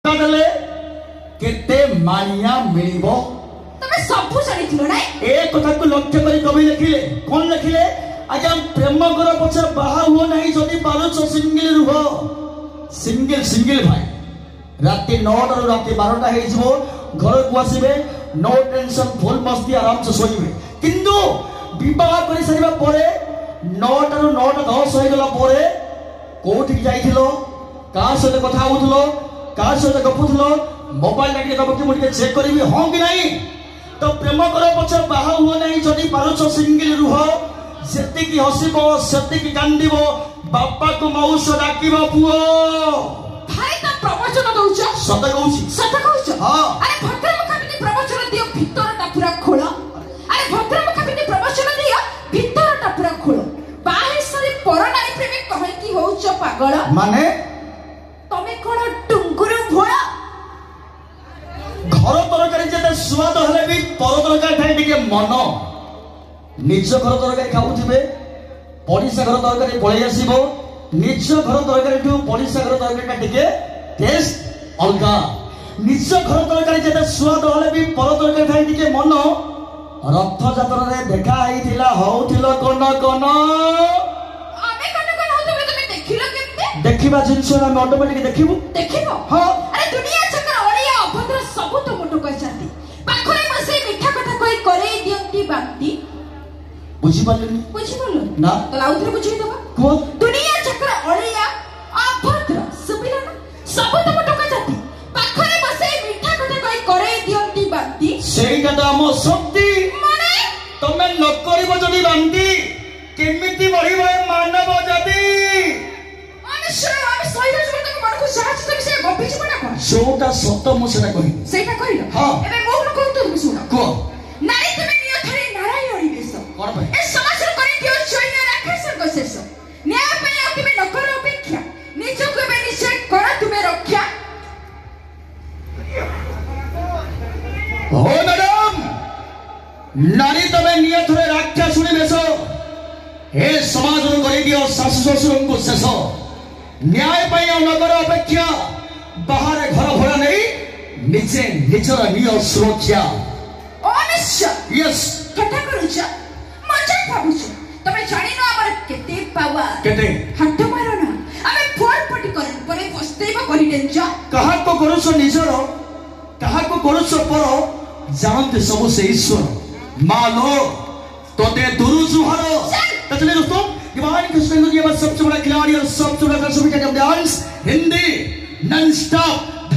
तदले केते मानिया मिलिबो तमे सब जानिथिलो ना ए कथा को लक्ष्य करी कवि लिखिले कोन लिखिले आजा प्रेम कर पछे बाहा हो नहीं जदी पारुछ सिंगल रुहो सिंगल भाई राति 9 टा राति 12 टा हे जिवो घर को आसीबे नो टेंशन फुल मस्ती आराम से सोइबे किंतु विवाह करि सरिबा परे 9 टा 10 होई गला परे कोठी जाइथिलो का सते कथा होउथलो का सते गपुथलो मोबाइल लागे कब कि मुझे चेक करिबी हां कि नहीं तो प्रेम कर पछे बाहा हो नहीं जदी पारुछ सिंगल रुहो सेति की हसिबो सेति की कांदिबो बापा को मौस डाकिबो पुओ भाई ता प्रवचन दउछ सत कहूछ हां अरे भद्रमुखाबिनी प्रवचन दियो भितरटा पूरा खोल अरे भद्रमुखाबिनी प्रवचन दियो भितरटा पूरा खोल बाहेसरी परनाई प्रेमी कहै की होउछ पागल माने तमे कोन टुंगुरु भोळा घर तरकारी जेते स्वाद हले भी पर तरकारी ठाई टिके मन निज घर तरकारी खाउथिबे पड़िसा घर तरकारी पळै आसीबो निज घर तरकारी ठू पड़िसा घर तरकारी टिके टेस्ट अलगा निज घर तरकारी जेते स्वाद हले भी पर तरकारी ठाई टिके मन रथ यात्रा रे देखा आइथिला होउथिलो कोन आमे कोन होतबे तमे देखिलो केते देखिबा जिंस हम ऑटोमेटिक देखिबो हां अरे दुनिया चक्र ओलिया अभद्र सब तो मोटो कह जाती पाखरे बसे मिठा कथा कोई करे दियंती बांती बुझी पाले ना तो लाउथरे बुझी दबा को दुनिया चक्र ओलिया अभद्र सुबिला ना सब तो मोटो कह जाती पाखरे बसे मिठा कथा कोई करे दियंती बांती सेईटा तो हम शक्ति माने तमे न करिवो जदी बांती केमिति बढिबो मानव जाति मनुष्य आमे सहित सुबिला को मन को साहस से विषय गपि छी बना कोन जोटा सत्य मु सेटा कहि सेटा कहिलो हां एबे मोहन को तो सुनो को नारी तमे नियो थरे नारायणी देश कोन भाई ए समाज करे दियो सैन्य राक्षस को शेष न्याय पे आतिमे नकर अपेक्षा निज को बे निश्चय कर तुमे रक्षा हो मैडम नारी तमे नियो थरे राक्षस सुनी बेसो हे समाज रो करि दियो सासु ससुर को शेष न्याय पे नगर अपेक्षा बाहर घर भरा नहीं निचे निचर नियो सुरक्षा अनिश्चय यस कथा करूछ मजा भाबुछ तमे जानि न हमर केते पावा केते हट मारो ना आमे फोर पटी करन परे बस्तेबा कहि देंछ कहा को करूछ निजर कहा को करूछ पर जानते सब से ईश्वर मालो तोते दुरु जुहरो तो चलिए दोस्तों डिवाइन कृष्ण जी हमारा सबसे बड़ा खिलाड़ी और सबसे बड़ा दर्शक का डांस हिंदी नॉन स्टॉप